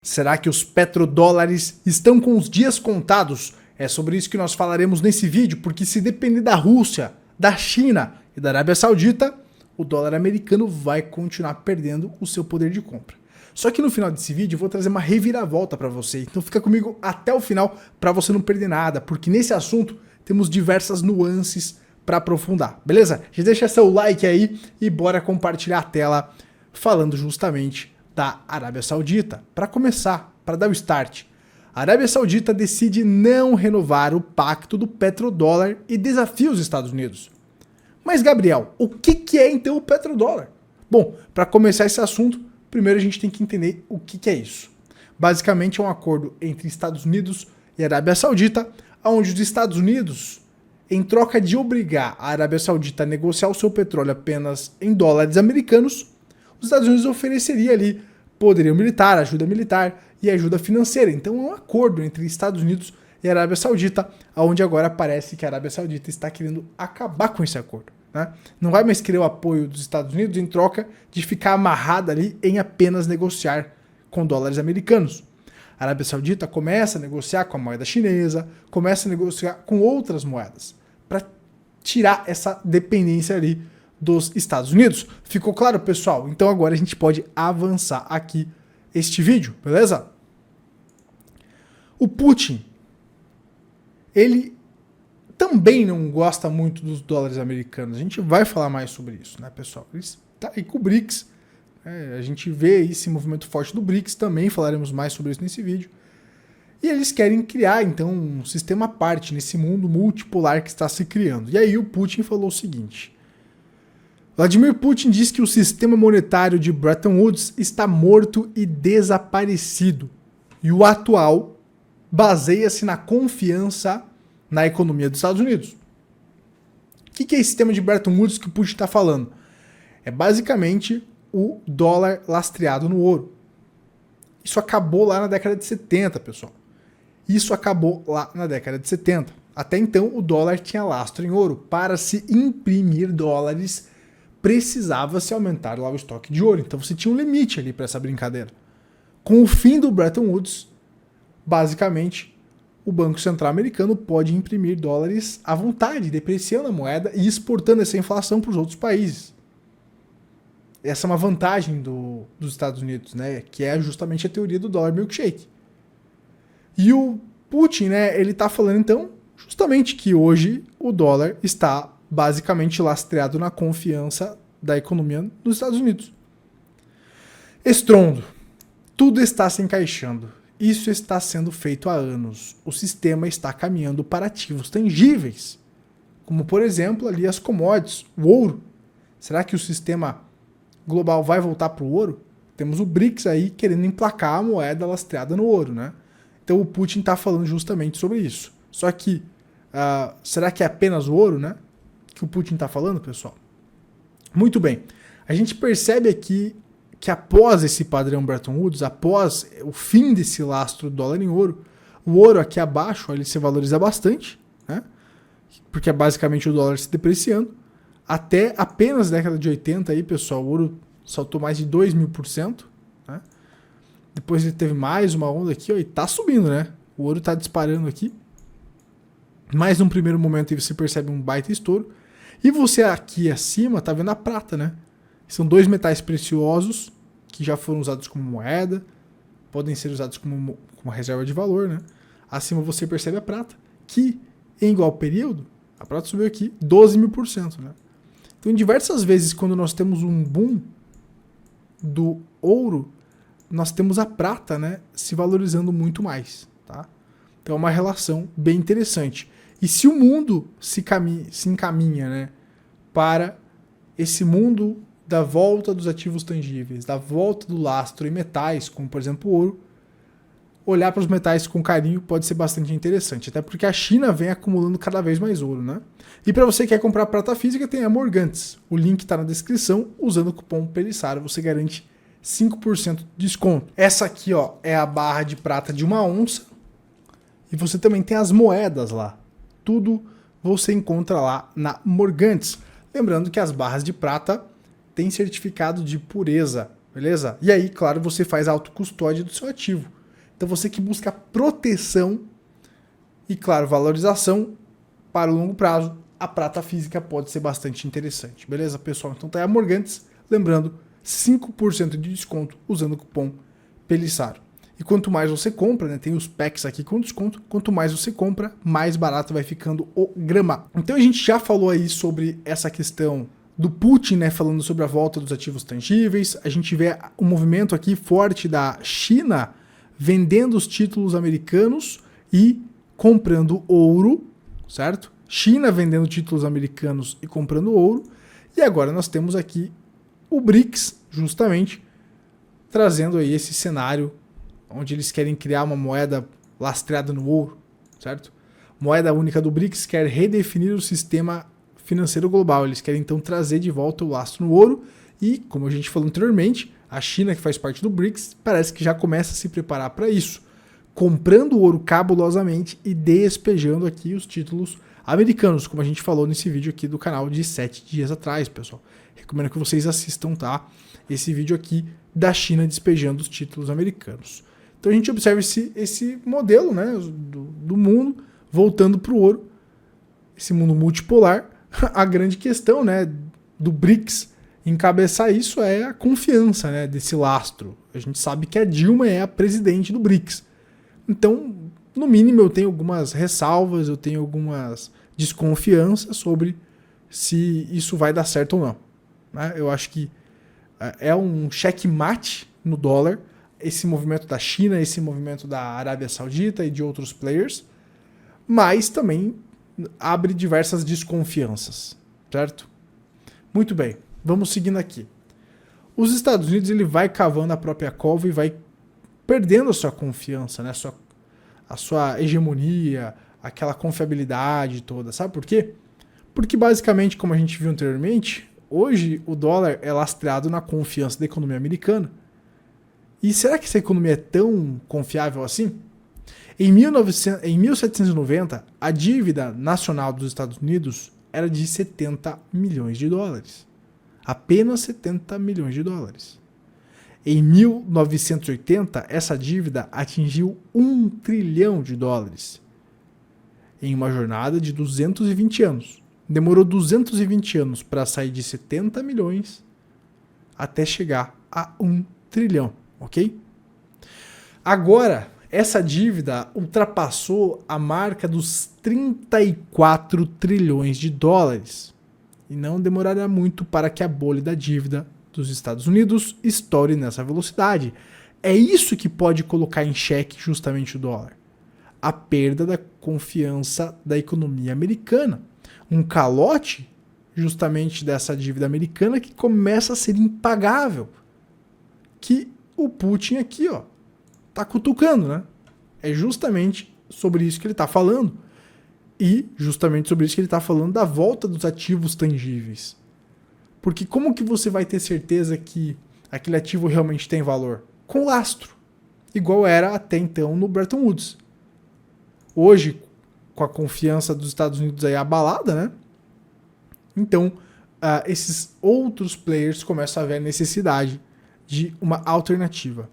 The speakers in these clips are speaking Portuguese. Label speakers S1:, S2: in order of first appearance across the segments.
S1: Será que os petrodólares estão com os dias contados? É sobre isso que nós falaremos nesse vídeo, porque se depender da Rússia, da China e da Arábia Saudita, o dólar americano vai continuar perdendo o seu poder de compra. Só que no final desse vídeo eu vou trazer uma reviravolta para você, então fica comigo até o final para você não perder nada, porque nesse assunto temos diversas nuances para aprofundar, beleza? Já deixa seu like aí e bora compartilhar a tela falando justamente da Arábia Saudita. Para começar, para dar o start, a Arábia Saudita decide não renovar o pacto do petrodólar e desafia os Estados Unidos. Mas Gabriel, o que é então o petrodólar? Bom, para começar esse assunto, primeiro a gente tem que entender o que é isso. Basicamente é um acordo entre Estados Unidos e Arábia Saudita, onde os Estados Unidos, em troca de obrigar a Arábia Saudita a negociar o seu petróleo apenas em dólares americanos, os Estados Unidos ofereceria ali poderio militar, ajuda militar e ajuda financeira. Então é um acordo entre Estados Unidos e a Arábia Saudita, onde agora parece que a Arábia Saudita está querendo acabar com esse acordo, né? Não vai mais querer o apoio dos Estados Unidos em troca de ficar amarrada ali em apenas negociar com dólares americanos. A Arábia Saudita começa a negociar com a moeda chinesa, começa a negociar com outras moedas, para tirar essa dependência ali dos Estados Unidos. Ficou claro, pessoal? Então agora a gente pode avançar aqui este vídeo, beleza? O Putin, ele também não gosta muito dos dólares americanos. A gente vai falar mais sobre isso, né, pessoal? Ele tá aí com o BRICS. A gente vê esse movimento forte do BRICS, também falaremos mais sobre isso nesse vídeo. E eles querem criar, então, um sistema à parte nesse mundo multipolar que está se criando. E aí o Putin falou o seguinte: Vladimir Putin diz que o sistema monetário de Bretton Woods está morto e desaparecido. E o atual baseia-se na confiança na economia dos Estados Unidos. O que é esse sistema de Bretton Woods que o Putin está falando? É basicamente o dólar lastreado no ouro. Isso acabou lá na década de 70, pessoal. Isso acabou lá na década de 70. Até então, o dólar tinha lastro em ouro. Para se imprimir dólares, precisava-se aumentar lá o estoque de ouro. Então você tinha um limite ali para essa brincadeira. Com o fim do Bretton Woods, basicamente, o Banco Central americano pode imprimir dólares à vontade, depreciando a moeda e exportando essa inflação para os outros países. Essa é uma vantagem dos Estados Unidos, né? Que é justamente a teoria do dólar milkshake. E o Putin, né, ele está falando então justamente que hoje o dólar está basicamente lastreado na confiança da economia dos Estados Unidos. Estrondo. Tudo está se encaixando. Isso está sendo feito há anos. O sistema está caminhando para ativos tangíveis, como por exemplo ali as commodities, o ouro. Será que o sistema global vai voltar para o ouro? Temos o BRICS aí querendo emplacar a moeda lastreada no ouro, né? Então o Putin está falando justamente sobre isso. Só que, será que é apenas o ouro, né, que o Putin está falando, pessoal? Muito bem. A gente percebe aqui que após esse padrão Bretton Woods, após o fim desse lastro do dólar em ouro, o ouro aqui abaixo ele se valoriza bastante, né? Porque é basicamente o dólar se depreciando. Até apenas a década de 80 aí, pessoal, o ouro saltou mais de 2.000%, né? Depois ele teve mais uma onda aqui, ó, e tá subindo, né? O ouro tá disparando aqui. Mas num primeiro momento aí você percebe um baita estouro. E você aqui acima tá vendo a prata, né? São dois metais preciosos que já foram usados como moeda, podem ser usados como reserva de valor, né? Acima você percebe a prata, que em igual período, a prata subiu aqui 12.000%, né? Então, diversas vezes, quando nós temos um boom do ouro, nós temos a prata, né, se valorizando muito mais, tá? Então, é uma relação bem interessante. E se o mundo se encaminha, né, para esse mundo da volta dos ativos tangíveis, da volta do lastro em metais, como por exemplo o ouro, olhar para os metais com carinho pode ser bastante interessante, até porque a China vem acumulando cada vez mais ouro, né? E para você que quer comprar prata física, tem a Morgantes. O link está na descrição. Usando o cupom PELISSARO, você garante 5% de desconto. Essa aqui, ó, é a barra de prata de 1 onça. E você também tem as moedas lá. Tudo você encontra lá na Morgantes. Lembrando que as barras de prata têm certificado de pureza, beleza? E aí, claro, você faz a autocustódia do seu ativo. Então você que busca proteção e, claro, valorização para o longo prazo, a prata física pode ser bastante interessante. Beleza, pessoal? Então tá aí a Morgantes, lembrando, 5% de desconto usando o cupom Pelissaro. E quanto mais você compra, né, tem os packs aqui com desconto, quanto mais você compra, mais barato vai ficando o grama. Então a gente já falou aí sobre essa questão do Putin, né, falando sobre a volta dos ativos tangíveis. A gente vê um movimento aqui forte da China vendendo os títulos americanos e comprando ouro, certo? China vendendo títulos americanos e comprando ouro. E agora nós temos aqui o BRICS, justamente, trazendo aí esse cenário onde eles querem criar uma moeda lastreada no ouro, certo? Moeda única do BRICS quer redefinir o sistema financeiro global. Eles querem então trazer de volta o lastro no ouro e, como a gente falou anteriormente, a China, que faz parte do BRICS, parece que já começa a se preparar para isso, comprando ouro cabulosamente e despejando aqui os títulos americanos, como a gente falou nesse vídeo aqui do canal de 7 dias atrás, pessoal. Recomendo que vocês assistam, tá? Esse vídeo aqui da China despejando os títulos americanos. Então a gente observa esse modelo, né, do mundo voltando para o ouro, esse mundo multipolar. A grande questão, né, do BRICS encabeçar isso é a confiança, né, desse lastro. A gente sabe que a Dilma é a presidente do BRICS. Então, no mínimo, eu tenho algumas ressalvas, eu tenho algumas desconfianças sobre se isso vai dar certo ou não, né? Eu acho que é um checkmate no dólar, esse movimento da China, esse movimento da Arábia Saudita e de outros players, mas também abre diversas desconfianças, certo? Muito bem, vamos seguindo aqui. Os Estados Unidos ele vai cavando a própria cova e vai perdendo a sua confiança, né? A sua hegemonia, aquela confiabilidade toda. Sabe por quê? Porque basicamente, como a gente viu anteriormente, hoje o dólar é lastreado na confiança da economia americana. E será que essa economia é tão confiável assim? Em 1790, a dívida nacional dos Estados Unidos era de 70 milhões de dólares. Apenas 70 milhões de dólares. Em 1980, essa dívida atingiu 1 trilhão de dólares. Em uma jornada de 220 anos. Demorou 220 anos para sair de 70 milhões até chegar a 1 trilhão, ok? Agora, essa dívida ultrapassou a marca dos 34 trilhões de dólares. E não demorará muito para que a bolha da dívida dos Estados Unidos estoure nessa velocidade. É isso que pode colocar em xeque justamente o dólar. A perda da confiança da economia americana. Um calote justamente dessa dívida americana que começa a ser impagável. Que o Putin aqui, ó, tá cutucando, né? É justamente sobre isso que ele tá falando. E justamente sobre isso que ele tá falando da volta dos ativos tangíveis. Porque como que você vai ter certeza que aquele ativo realmente tem valor? Com lastro. Igual era até então no Bretton Woods. Hoje, com a confiança dos Estados Unidos aí abalada, né? Então, esses outros players começam a ver a necessidade de uma alternativa.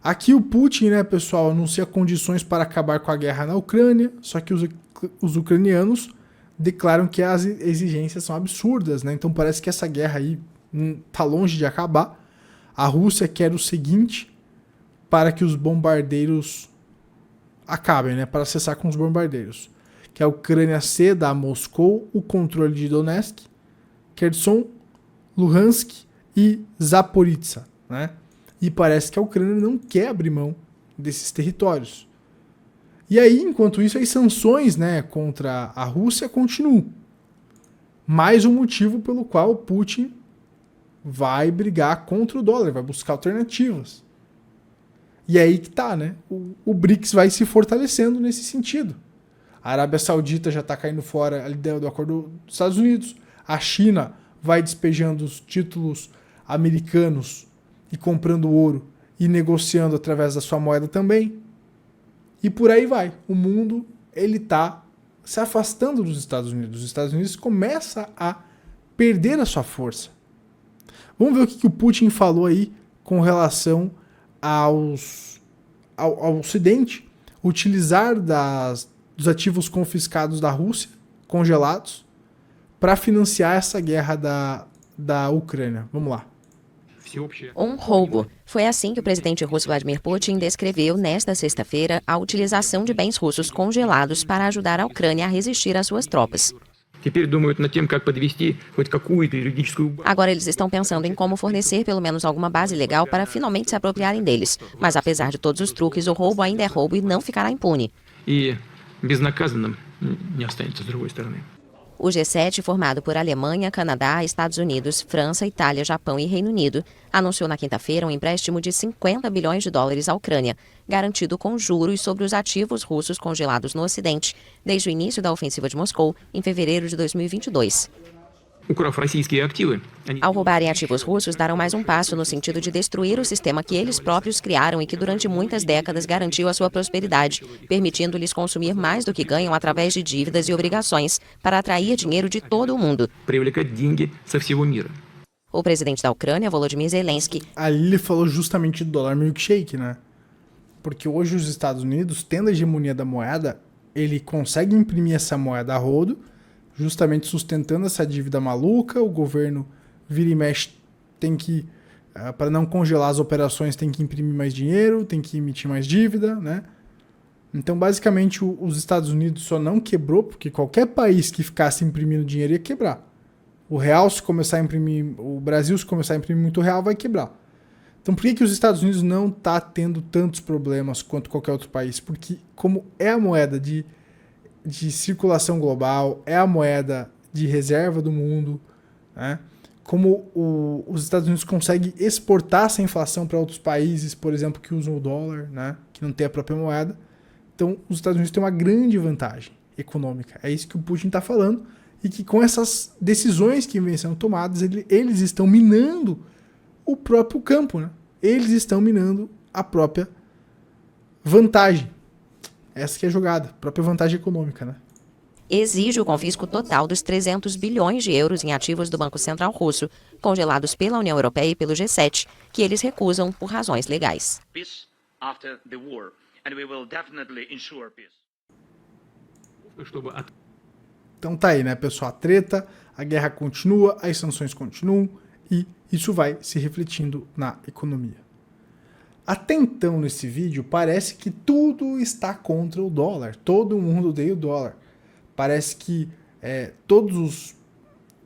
S1: Aqui o Putin, né, pessoal, anuncia condições para acabar com a guerra na Ucrânia, só que os ucranianos declaram que as exigências são absurdas, né? Então parece que essa guerra aí tá longe de acabar. A Rússia quer o seguinte para que os bombardeiros acabem, né? Para cessar com os bombardeiros. Que a Ucrânia ceda a Moscou o controle de Donetsk, Kherson, Luhansk e Zaporizhzhia, né? E parece que a Ucrânia não quer abrir mão desses territórios. E aí, enquanto isso, as sanções, né, contra a Rússia continuam. Mais um motivo pelo qual o Putin vai brigar contra o dólar, vai buscar alternativas. E aí que tá, né? O BRICS vai se fortalecendo nesse sentido. A Arábia Saudita já está caindo fora ali do acordo dos Estados Unidos. A China vai despejando os títulos americanos e comprando ouro e negociando através da sua moeda também. E por aí vai. O mundo ele está se afastando dos Estados Unidos. Os Estados Unidos começam a perder a sua força. Vamos ver o que o Putin falou aí com relação ao Ocidente utilizar dos ativos confiscados da Rússia, congelados, para financiar essa guerra da Ucrânia. Vamos lá.
S2: Um roubo. Foi assim que o presidente russo Vladimir Putin descreveu nesta sexta-feira a utilização de bens russos congelados para ajudar a Ucrânia a resistir às suas tropas. Agora eles estão pensando em como fornecer pelo menos alguma base legal para finalmente se apropriarem deles. Mas apesar de todos os truques, o roubo ainda é roubo e não ficará impune. O G7, formado por Alemanha, Canadá, Estados Unidos, França, Itália, Japão e Reino Unido, anunciou na quinta-feira um empréstimo de 50 bilhões de dólares à Ucrânia, garantido com juros sobre os ativos russos congelados no Ocidente, desde o início da ofensiva de Moscou, em fevereiro de 2022. Ao roubarem ativos russos, darão mais um passo no sentido de destruir o sistema que eles próprios criaram e que durante muitas décadas garantiu a sua prosperidade, permitindo-lhes consumir mais do que ganham através de dívidas e obrigações para atrair dinheiro de todo o mundo. O presidente da Ucrânia, Volodymyr Zelensky,
S1: ali ele falou justamente do dólar milkshake, né? Porque hoje os Estados Unidos, tendo a hegemonia da moeda, ele consegue imprimir essa moeda a rodo, justamente sustentando essa dívida maluca. O governo vira e mexe, tem que, para não congelar as operações, tem que imprimir mais dinheiro, tem que emitir mais dívida, né? Então, basicamente, os Estados Unidos só não quebrou porque qualquer país que ficasse imprimindo dinheiro ia quebrar. O real, se começar a imprimir, o Brasil, se começar a imprimir muito real, vai quebrar. Então, por que os Estados Unidos não está tendo tantos problemas quanto qualquer outro país? Porque, como é a moeda de circulação global, é a moeda de reserva do mundo, né? Como os Estados Unidos conseguem exportar essa inflação para outros países, por exemplo, que usam o dólar, né? Que não tem a própria moeda. Então, os Estados Unidos têm uma grande vantagem econômica. É isso que o Putin está falando, e que com essas decisões que vêm sendo tomadas, eles estão minando o próprio campo, né? Eles estão minando a própria vantagem. Essa que é a jogada, própria vantagem econômica, né?
S2: exige o confisco total dos 300 bilhões de euros em ativos do Banco Central Russo, congelados pela União Europeia e pelo G7, que eles recusam por razões legais.
S1: Então tá aí, né, pessoal? A treta, a guerra continua, as sanções continuam e isso vai se refletindo na economia. Até então, nesse vídeo, parece que tudo está contra o dólar. Todo mundo odeia o dólar. Parece que todos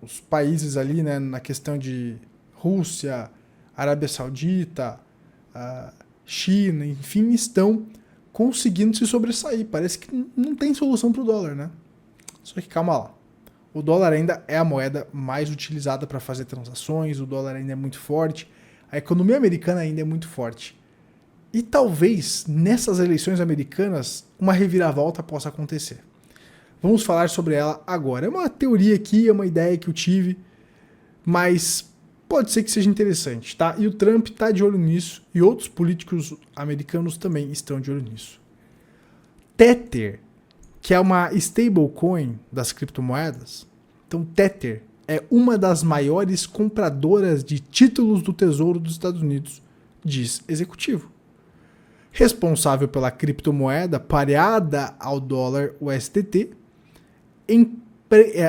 S1: os países ali, né, na questão de Rússia, Arábia Saudita, China, enfim, estão conseguindo se sobressair. Parece que não tem solução para o dólar, né? Só que calma lá. O dólar ainda é a moeda mais utilizada para fazer transações, o dólar ainda é muito forte, a economia americana ainda é muito forte. E talvez nessas eleições americanas uma reviravolta possa acontecer. Vamos falar sobre ela agora. É uma teoria aqui, é uma ideia que eu tive, mas pode ser que seja interessante, tá? E o Trump está de olho nisso e outros políticos americanos também estão de olho nisso. Tether, que é uma stablecoin das criptomoedas. Então, Tether é uma das maiores compradoras de títulos do Tesouro dos Estados Unidos, diz executivo. Responsável pela criptomoeda pareada ao dólar USDT,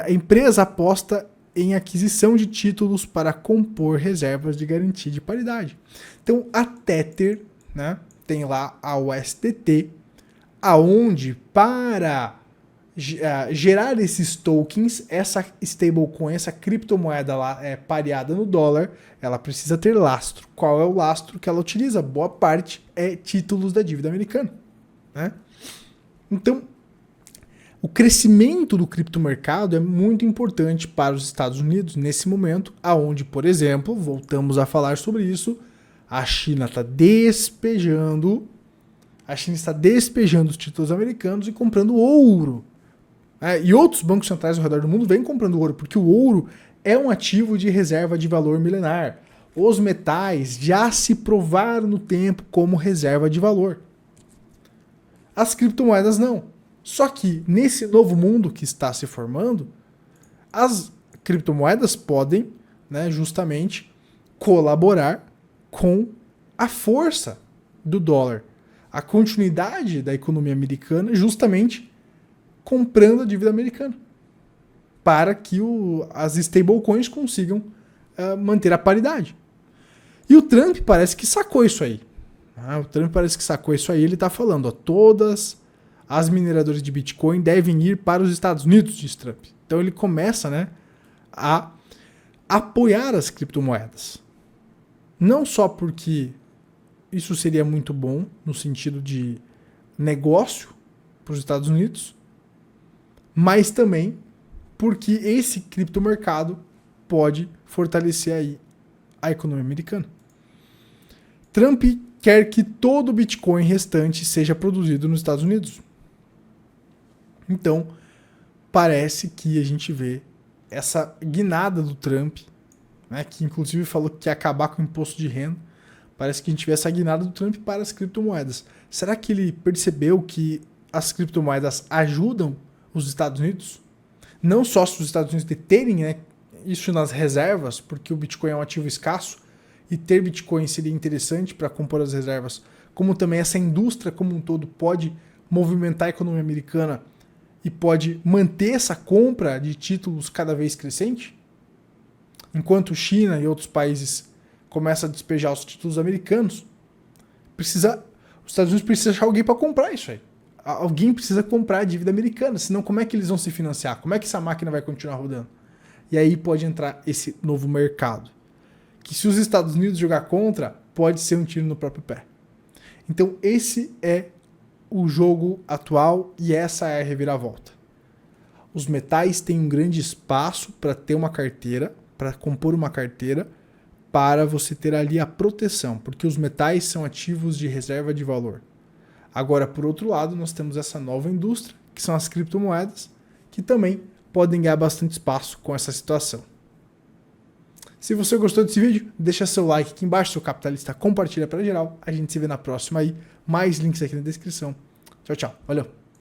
S1: a empresa aposta em aquisição de títulos para compor reservas de garantia de paridade. Então, a Tether, né, tem lá a USDT, aonde para gerar esses tokens, essa stablecoin, essa criptomoeda lá pareada no dólar, ela precisa ter lastro. Qual é o lastro que ela utiliza? Boa parte é títulos da dívida americana, né? Então, o crescimento do criptomercado é muito importante para os Estados Unidos nesse momento, aonde, por exemplo, voltamos a falar sobre isso, a China está despejando os títulos americanos e comprando ouro. E outros bancos centrais ao redor do mundo vêm comprando ouro, porque o ouro é um ativo de reserva de valor milenar. Os metais já se provaram no tempo como reserva de valor. As criptomoedas não. Só que nesse novo mundo que está se formando, as criptomoedas podem, né, justamente colaborar com a força do dólar. a continuidade da economia americana justamente comprando a dívida americana para que as stablecoins consigam manter a paridade. E o Trump parece que sacou isso aí. Ele está falando, todas as mineradoras de Bitcoin devem ir para os Estados Unidos, diz Trump. Então ele começa, a apoiar as criptomoedas. Não só porque isso seria muito bom no sentido de negócio para os Estados Unidos, mas também porque esse criptomercado pode fortalecer aí a economia americana. Trump quer que todo o Bitcoin restante seja produzido nos Estados Unidos. Então, parece que a gente vê essa guinada do Trump, que inclusive falou que ia acabar com o imposto de renda. Parece que a gente vê essa guinada do Trump para as criptomoedas. Será que ele percebeu que as criptomoedas ajudam os Estados Unidos? Não só se os Estados Unidos terem isso nas reservas, porque o Bitcoin é um ativo escasso, e ter Bitcoin seria interessante para compor as reservas, como também essa indústria como um todo pode movimentar a economia americana e pode manter essa compra de títulos cada vez crescente? Enquanto China e outros países começam a despejar os títulos americanos, os Estados Unidos precisa achar alguém para comprar isso aí. Alguém precisa comprar a dívida americana, senão como é que eles vão se financiar? Como é que essa máquina vai continuar rodando? E aí pode entrar esse novo mercado, que se os Estados Unidos jogar contra, pode ser um tiro no próprio pé. Então esse é o jogo atual e essa é a reviravolta. Os metais têm um grande espaço para ter uma carteira, para compor uma carteira, para você ter ali a proteção, porque os metais são ativos de reserva de valor. Agora, por outro lado, nós temos essa nova indústria, que são as criptomoedas, que também podem ganhar bastante espaço com essa situação. Se você gostou desse vídeo, deixa seu like aqui embaixo, seu capitalista, compartilha para geral. A gente se vê na próxima aí. Mais links aqui na descrição. Tchau, tchau. Valeu!